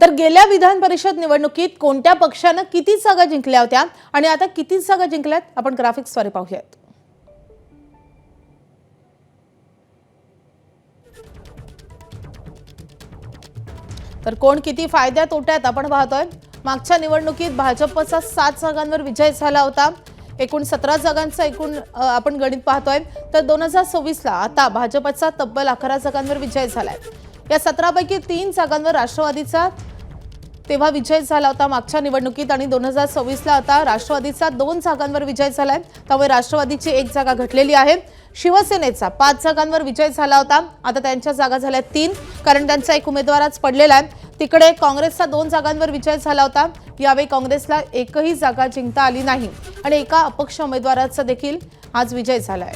तर गेल्या विधान परिषद निवडणुकीत कोणत्या पक्षाने किती जागा जिंकल्या होत्या आणि आता किती जागा जिंकल्यात आपण ग्राफिक्सद्वारे पाहूयात। तर कोण किती फायद्यात तोट्यात आपण पाहतोय। मागच्या निवडणुकीत भाजपचा 7 जागांवर विजय झाला होता। एकूण 17 जागांचा आपण गणित पाहतोय। तर 2026 ला आता भाजपचा तब्बल 11 जागांवर विजय झालाय। या 17 पैकी 3 जागांवर राष्ट्रवादीचा तेव्हा विजय झाला होता मागच्या निवडणुकीत आणि 2026 ला आता राष्ट्रवादीचा 2 जागांवर विजय झालाय। त्यामुळे राष्ट्रवादीची 1 जागा घटलेली आहे। शिवसेनेचा 5 जागांवर विजय झाला होता, आता त्यांच्या जागा झाल्या 3 कारण त्यांचा एक उमेदवारच पडलेला आहे। तिकडे काँग्रेसचा 2 जागांवर विजय झाला होता। यावेळी काँग्रेसला एकही जागा जिंकता आली नाही आणि एका अपक्ष उमेदवाराचा देखील आज विजय झालाय।